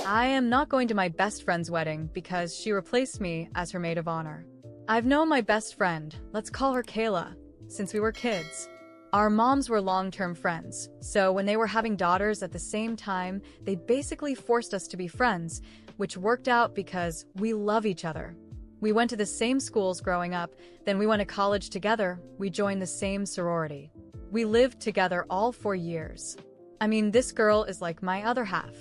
I am not going to my best friend's wedding because she replaced me as her maid of honor. I've known my best friend, let's call her Kayla, since we were kids. Our moms were long-term friends, so when they were having daughters at the same time, they basically forced us to be friends, which worked out because we love each other. We went to the same schools growing up, then we went to college together, we joined the same sorority. We lived together all 4 years. I mean, this girl is like my other half.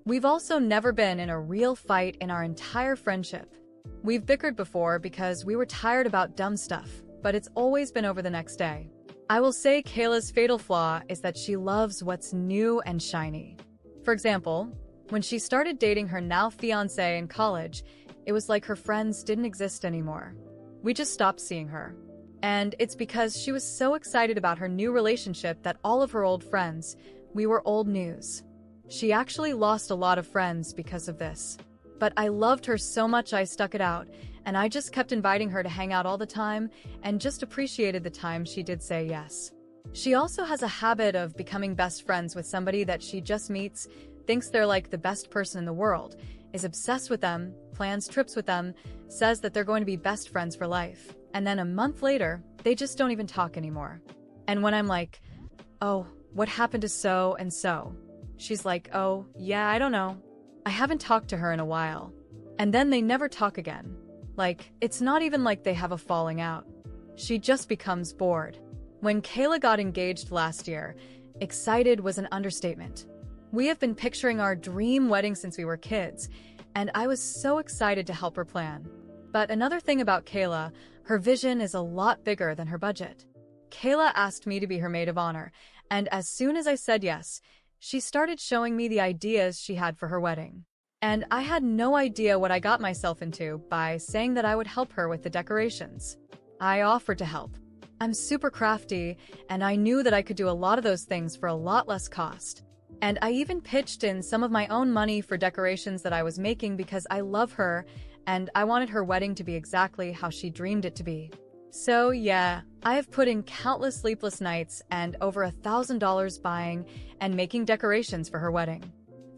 We've also never been in a real fight in our entire friendship. We've bickered before because we were tired about dumb stuff, but it's always been over the next day. I will say Kayla's fatal flaw is that she loves what's new and shiny. For example, when she started dating her now fiancé in college, it was like her friends didn't exist anymore. We just stopped seeing her. And it's because she was so excited about her new relationship that all of her old friends, we were old news. She actually lost a lot of friends because of this. But I loved her so much I stuck it out, and I just kept inviting her to hang out all the time and just appreciated the time she did say yes. She also has a habit of becoming best friends with somebody that she just meets, thinks they're like the best person in the world, is obsessed with them, plans trips with them, says that they're going to be best friends for life, and then a month later, they just don't even talk anymore. And when I'm like, oh, what happened to so and so? She's like, oh, yeah, I don't know. I haven't talked to her in a while. And then they never talk again. Like, it's not even like they have a falling out. She just becomes bored. When Kayla got engaged last year, excited was an understatement. We have been picturing our dream wedding since we were kids, and I was so excited to help her plan. But another thing about Kayla, her vision is a lot bigger than her budget. Kayla asked me to be her maid of honor, and as soon as I said yes, she started showing me the ideas she had for her wedding. And I had no idea what I got myself into by saying that I would help her with the decorations. I offered to help. I'm super crafty, and I knew that I could do a lot of those things for a lot less cost. And I even pitched in some of my own money for decorations that I was making because I love her, and I wanted her wedding to be exactly how she dreamed it to be. So yeah, I have put in countless sleepless nights and over $1,000 buying and making decorations for her wedding.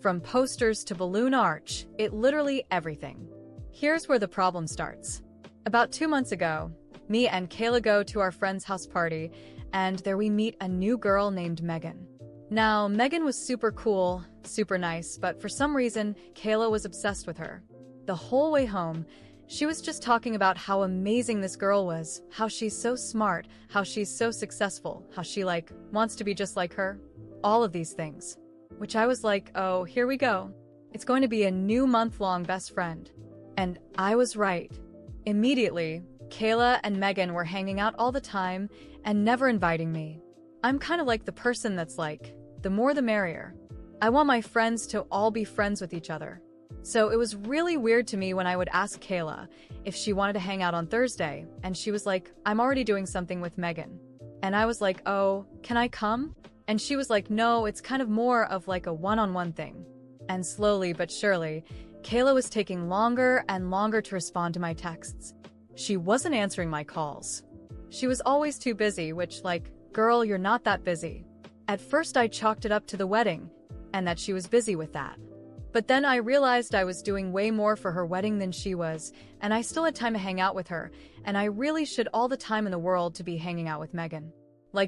From posters to balloon arch, literally everything. Here's where the problem starts. About 2 months ago, me and Kayla go to our friend's house party, and there we meet a new girl named Megan. Now, Megan was super cool, super nice, but for some reason, Kayla was obsessed with her. The whole way home, she was just talking about how amazing this girl was, how she's so smart, how she's so successful, how she, wants to be just like her. All of these things. Which I was like, oh, here we go. It's going to be a new month-long best friend. And I was right. Immediately, Kayla and Megan were hanging out all the time and never inviting me. I'm kind of like the person that's like, the more the merrier. I want my friends to all be friends with each other. So it was really weird to me when I would ask Kayla if she wanted to hang out on Thursday, and she was like, I'm already doing something with Megan. And I was like, oh, can I come? And she was like, no, it's kind of more of like a one-on-one thing. And slowly but surely, Kayla was taking longer and longer to respond to my texts. She wasn't answering my calls. She was always too busy, which, girl, you're not that busy. At first I chalked it up to the wedding, and that she was busy with that. But then I realized I was doing way more for her wedding than she was, and I still had time to hang out with her, and I really should all the time in the world to be hanging out with Megan.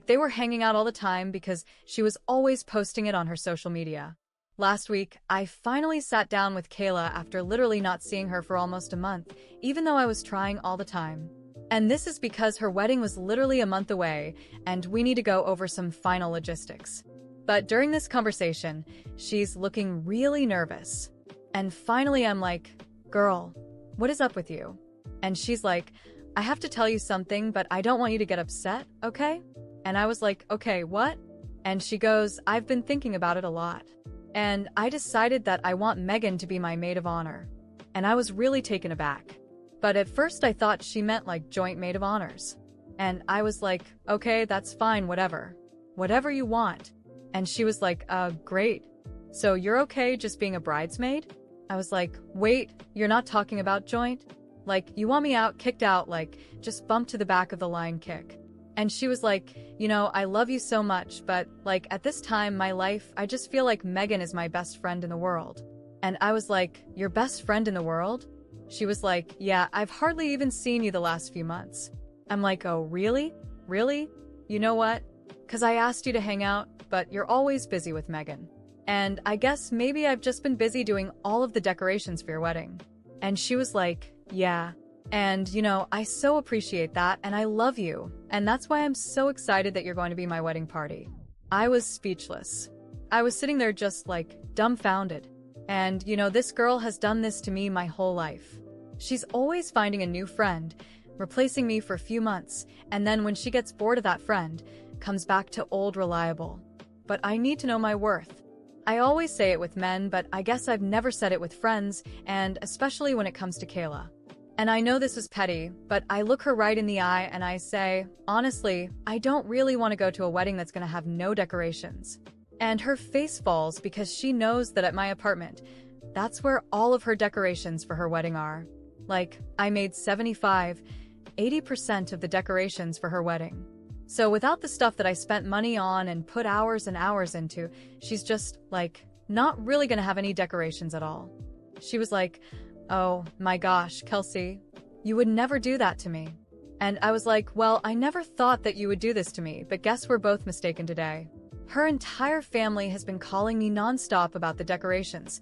They were hanging out all the time because she was always posting it on her social media. Last week, I finally sat down with Kayla after literally not seeing her for almost a month, even though I was trying all the time. And this is because her wedding was literally a month away, and we need to go over some final logistics. But during this conversation, she's looking really nervous. And finally I'm like, girl, what is up with you? And she's like, I have to tell you something, but I don't want you to get upset, okay? And I was like, okay, what? And she goes, I've been thinking about it a lot. And I decided that I want Megan to be my maid of honor. And I was really taken aback. But at first I thought she meant joint maid of honors. And I was like, okay, that's fine, whatever. Whatever you want. And she was like, great. So you're okay just being a bridesmaid? I was like, wait, you're not talking about joint? You want me out, kicked out, just bump to the back of the line kick. And she was like, I love you so much, but, at this time, my life, I just feel like Megan is my best friend in the world. And I was like, your best friend in the world? She was like, yeah, I've hardly even seen you the last few months. I'm like, oh, really? Really? You know what? 'Cause I asked you to hang out, but you're always busy with Megan. And I guess maybe I've just been busy doing all of the decorations for your wedding. And she was like, yeah. And, I so appreciate that, and I love you. And that's why I'm so excited that you're going to be my wedding party. I was speechless. I was sitting there just dumbfounded. And, this girl has done this to me my whole life. She's always finding a new friend, replacing me for a few months, and then when she gets bored of that friend, comes back to old reliable. But I need to know my worth. I always say it with men, but I guess I've never said it with friends, and especially when it comes to Kayla. And I know this is petty, but I look her right in the eye and I say, honestly, I don't really want to go to a wedding that's going to have no decorations. And her face falls because she knows that at my apartment, that's where all of her decorations for her wedding are. I made 80% of the decorations for her wedding. So without the stuff that I spent money on and put hours and hours into, she's just, not really gonna have any decorations at all. She was like, oh my gosh, Kelsey, you would never do that to me. And I was like, well, I never thought that you would do this to me, but guess we're both mistaken today. Her entire family has been calling me nonstop about the decorations,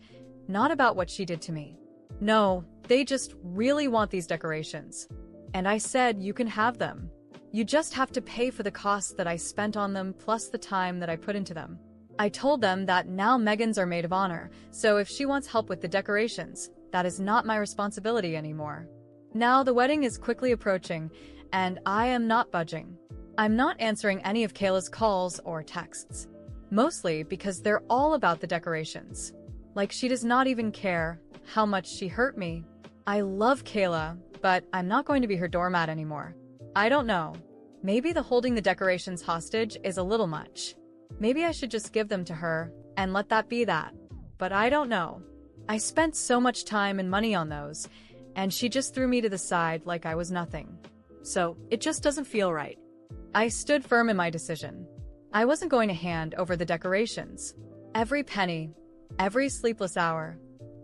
not about what she did to me. No, they just really want these decorations. And I said, you can have them. You just have to pay for the costs that I spent on them plus the time that I put into them. I told them that now Megan's our maid of honor, so if she wants help with the decorations, that is not my responsibility anymore. Now the wedding is quickly approaching, and I am not budging. I'm not answering any of Kayla's calls or texts. Mostly because they're all about the decorations. She does not even care how much she hurt me. I love Kayla, but I'm not going to be her doormat anymore. I don't know. Maybe the holding the decorations hostage is a little much. Maybe I should just give them to her and let that be that. But I don't know. I spent so much time and money on those, and she just threw me to the side like I was nothing. So it just doesn't feel right. I stood firm in my decision. I wasn't going to hand over the decorations. Every penny, every sleepless hour,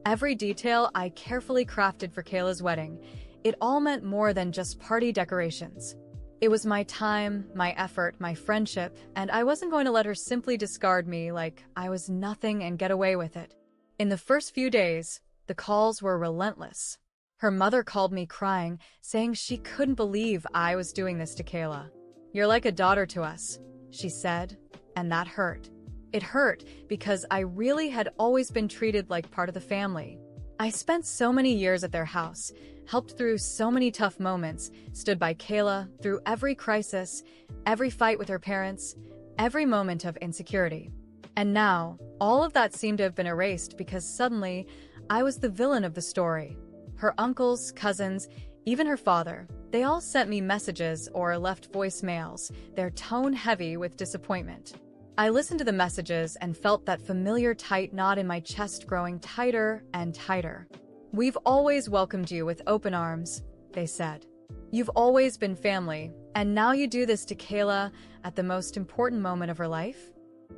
every detail I carefully crafted for Kayla's wedding, it all meant more than just party decorations. It was my time, my effort, my friendship, and I wasn't going to let her simply discard me like I was nothing and get away with it. In the first few days, the calls were relentless. Her mother called me crying, saying she couldn't believe I was doing this to Kayla. You're like a daughter to us, she said, and that hurt. It hurt because I really had always been treated like part of the family. I spent so many years at their house, helped through so many tough moments, stood by Kayla through every crisis, every fight with her parents, every moment of insecurity. And now, all of that seemed to have been erased because suddenly, I was the villain of the story. Her uncles, cousins, even her father, they all sent me messages or left voicemails, their tone heavy with disappointment. I listened to the messages and felt that familiar tight knot in my chest growing tighter and tighter. We've always welcomed you with open arms, they said. You've always been family, and now you do this to Kayla at the most important moment of her life?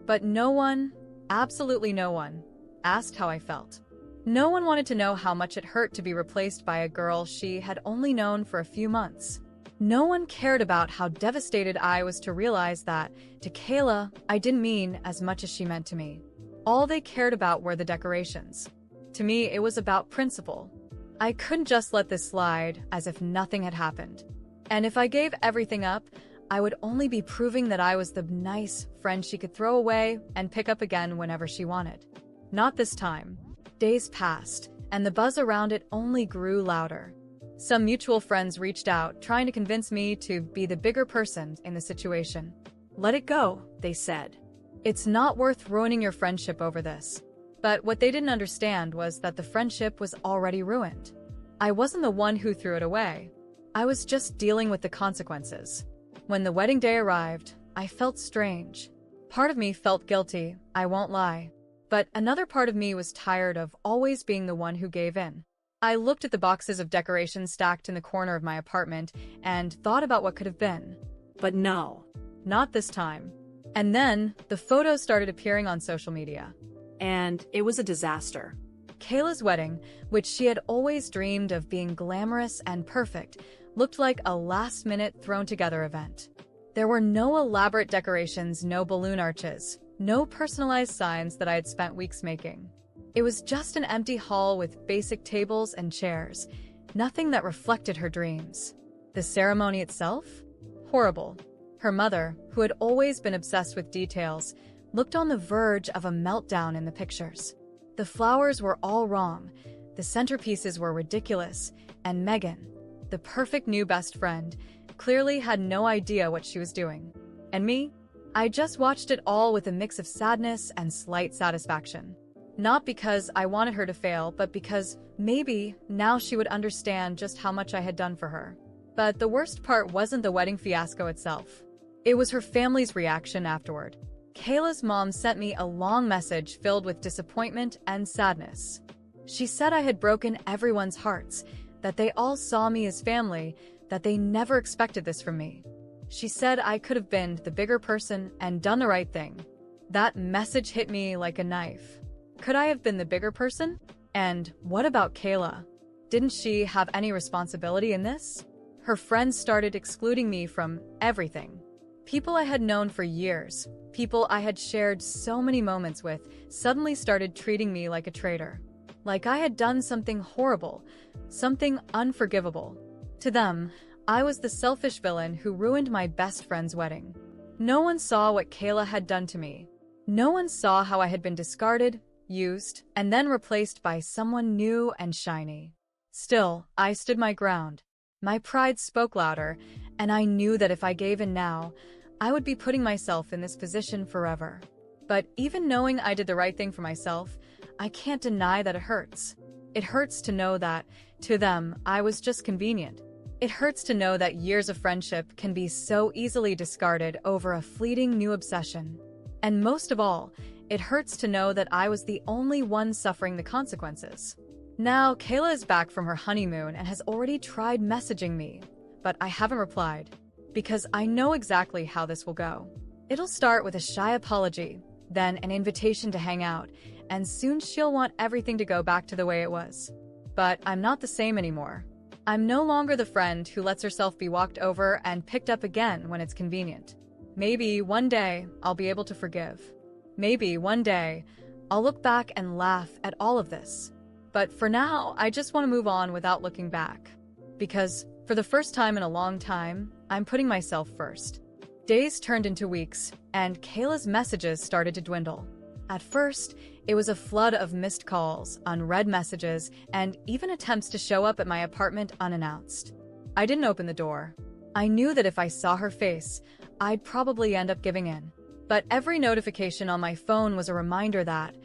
But no one, absolutely no one, asked how I felt. No one wanted to know how much it hurt to be replaced by a girl she had only known for a few months. No one cared about how devastated I was to realize that, to Kayla, I didn't mean as much as she meant to me. All they cared about were the decorations. To me, it was about principle. I couldn't just let this slide as if nothing had happened. And if I gave everything up, I would only be proving that I was the nice friend she could throw away and pick up again whenever she wanted. Not this time. Days passed, and the buzz around it only grew louder. Some mutual friends reached out, trying to convince me to be the bigger person in the situation. Let it go, they said. It's not worth ruining your friendship over this. But what they didn't understand was that the friendship was already ruined. I wasn't the one who threw it away. I was just dealing with the consequences. When the wedding day arrived, I felt strange. Part of me felt guilty, I won't lie. But another part of me was tired of always being the one who gave in. I looked at the boxes of decorations stacked in the corner of my apartment and thought about what could have been. But no, not this time. And then, the photos started appearing on social media. And it was a disaster. Kayla's wedding, which she had always dreamed of being glamorous and perfect, looked like a last-minute thrown-together event. There were no elaborate decorations, no balloon arches, no personalized signs that I had spent weeks making. It was just an empty hall with basic tables and chairs, nothing that reflected her dreams. The ceremony itself? Horrible. Her mother, who had always been obsessed with details, looked on the verge of a meltdown in the pictures. The flowers were all wrong, the centerpieces were ridiculous, and Megan, the perfect new best friend, clearly had no idea what she was doing. And me? I just watched it all with a mix of sadness and slight satisfaction. Not because I wanted her to fail, but because maybe now she would understand just how much I had done for her. But the worst part wasn't the wedding fiasco itself. It was her family's reaction afterward. Kayla's mom sent me a long message filled with disappointment and sadness. She said I had broken everyone's hearts, that they all saw me as family, that they never expected this from me. She said I could have been the bigger person and done the right thing. That message hit me like a knife. Could I have been the bigger person? And what about Kayla? Didn't she have any responsibility in this? Her friends started excluding me from everything. People I had known for years, people I had shared so many moments with, suddenly started treating me like a traitor. Like I had done something horrible, something unforgivable. To them, I was the selfish villain who ruined my best friend's wedding. No one saw what Kayla had done to me. No one saw how I had been discarded, used, and then replaced by someone new and shiny. Still, I stood my ground. My pride spoke louder, and I knew that if I gave in now, I would be putting myself in this position forever. But even knowing I did the right thing for myself, I can't deny that it hurts. It hurts to know that, to them, I was just convenient. It hurts to know that years of friendship can be so easily discarded over a fleeting new obsession. And most of all, it hurts to know that I was the only one suffering the consequences. Now, Kayla is back from her honeymoon and has already tried messaging me, but I haven't replied, because I know exactly how this will go. It'll start with a shy apology, then an invitation to hang out, and soon she'll want everything to go back to the way it was. But I'm not the same anymore. I'm no longer the friend who lets herself be walked over and picked up again when it's convenient. Maybe one day I'll be able to forgive. Maybe one day I'll look back and laugh at all of this. But for now, I just want to move on without looking back. Because, for the first time in a long time, I'm putting myself first. Days turned into weeks, and Kayla's messages started to dwindle. At first, it was a flood of missed calls, unread messages, and even attempts to show up at my apartment unannounced. I didn't open the door. I knew that if I saw her face, I'd probably end up giving in. But every notification on my phone was a reminder that,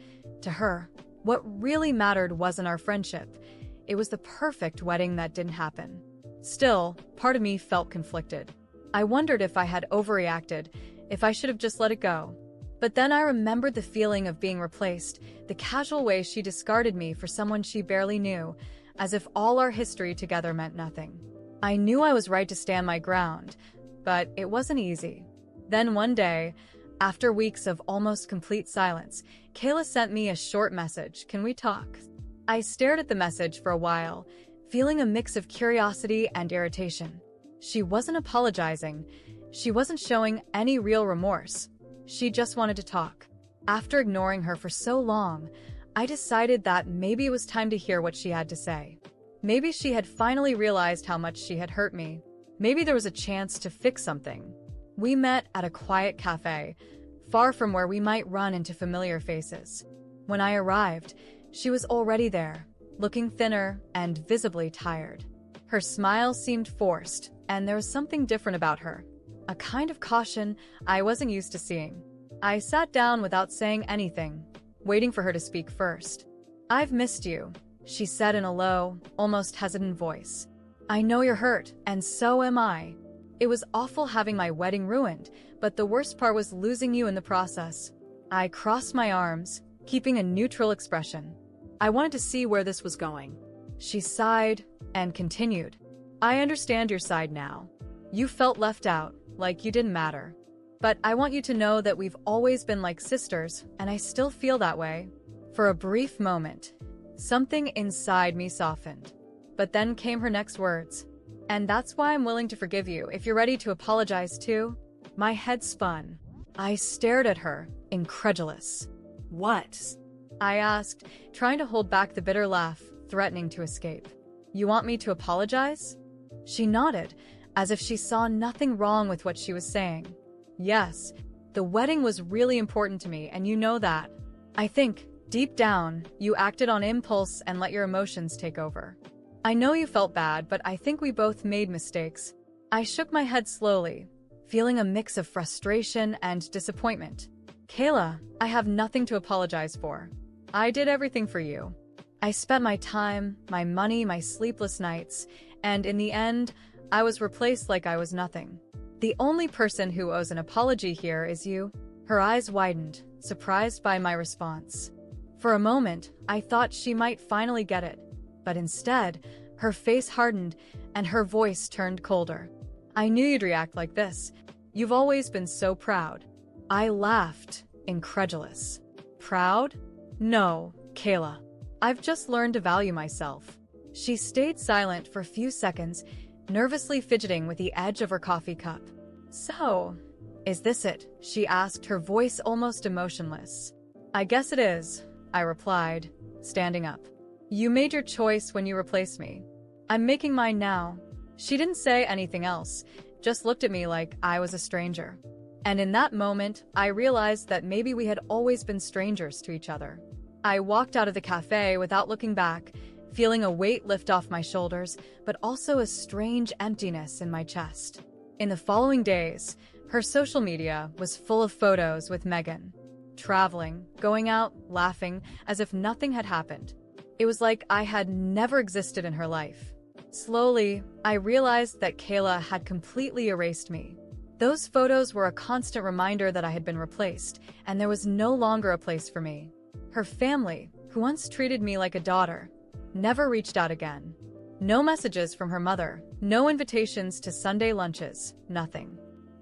to her, what really mattered wasn't our friendship. It was the perfect wedding that didn't happen. Still, part of me felt conflicted. I wondered if I had overreacted, if I should have just let it go. But then I remembered the feeling of being replaced, the casual way she discarded me for someone she barely knew, as if all our history together meant nothing. I knew I was right to stand my ground, but it wasn't easy. Then one day, after weeks of almost complete silence, Kayla sent me a short message. "Can we talk?" I stared at the message for a while, feeling a mix of curiosity and irritation. She wasn't apologizing. She wasn't showing any real remorse. She just wanted to talk. After ignoring her for so long, I decided that maybe it was time to hear what she had to say. Maybe she had finally realized how much she had hurt me. Maybe there was a chance to fix something. We met at a quiet cafe, far from where we might run into familiar faces. When I arrived, she was already there, looking thinner and visibly tired. Her smile seemed forced, and there was something different about her, a kind of caution I wasn't used to seeing. I sat down without saying anything, waiting for her to speak first. "I've missed you," she said in a low, almost hesitant voice. "I know you're hurt, and so am I. It was awful having my wedding ruined, but the worst part was losing you in the process." I crossed my arms, keeping a neutral expression. I wanted to see where this was going. She sighed and continued. "I understand your side now. You felt left out, like you didn't matter. But I want you to know that we've always been like sisters, and I still feel that way." For a brief moment, Something inside me softened. But then came her next words. And that's why I'm willing to forgive you if you're ready to apologize too. My head spun. I stared at her, incredulous. What? I asked, trying to hold back the bitter laugh, threatening to escape. You want me to apologize? She nodded, as if she saw nothing wrong with what she was saying. Yes, the wedding was really important to me, and you know that. I think, deep down, you acted on impulse and let your emotions take over. I know you felt bad, but I think we both made mistakes. I shook my head slowly, feeling a mix of frustration and disappointment. Kayla, I have nothing to apologize for. I did everything for you. I spent my time, my money, my sleepless nights, and in the end, I was replaced like I was nothing. The only person who owes an apology here is you. Her eyes widened, surprised by my response. For a moment, I thought she might finally get it, but instead, her face hardened and her voice turned colder. I knew you'd react like this. You've always been so proud. I laughed, incredulous. Proud? No, Kayla. I've just learned to value myself. She stayed silent for a few seconds, nervously fidgeting with the edge of her coffee cup. So, is this it? She asked, her voice almost emotionless. I guess it is, I replied, standing up. You made your choice when you replaced me. I'm making mine now. She didn't say anything else, just looked at me like I was a stranger. And in that moment, I realized that maybe we had always been strangers to each other. I walked out of the cafe without looking back, feeling a weight lift off my shoulders, but also a strange emptiness in my chest. In the following days, her social media was full of photos with Megan. Traveling, going out, laughing, as if nothing had happened. It was like I had never existed in her life. Slowly, I realized that Kayla had completely erased me. Those photos were a constant reminder that I had been replaced, and there was no longer a place for me. Her family, who once treated me like a daughter, never reached out again. No messages from her mother, no invitations to Sunday lunches, nothing.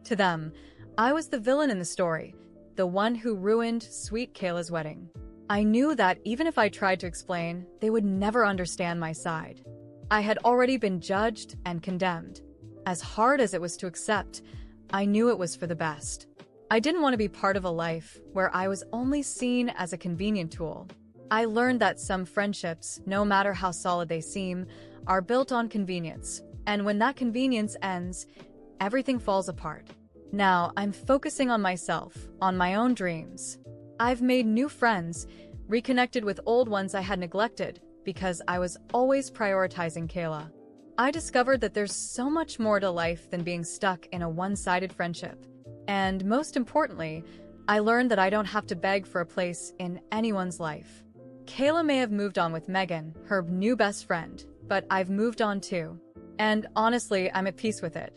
To them, I was the villain in the story, the one who ruined sweet Kayla's wedding. I knew that even if I tried to explain, they would never understand my side. I had already been judged and condemned. As hard as it was to accept, I knew it was for the best. I didn't want to be part of a life where I was only seen as a convenient tool. I learned that some friendships, no matter how solid they seem, are built on convenience, and when that convenience ends, everything falls apart. Now, I'm focusing on myself, on my own dreams. I've made new friends, reconnected with old ones I had neglected, because I was always prioritizing Kayla. I discovered that there's so much more to life than being stuck in a one-sided friendship. And most importantly, I learned that I don't have to beg for a place in anyone's life. Kayla may have moved on with Megan, her new best friend, but I've moved on too. And honestly, I'm at peace with it.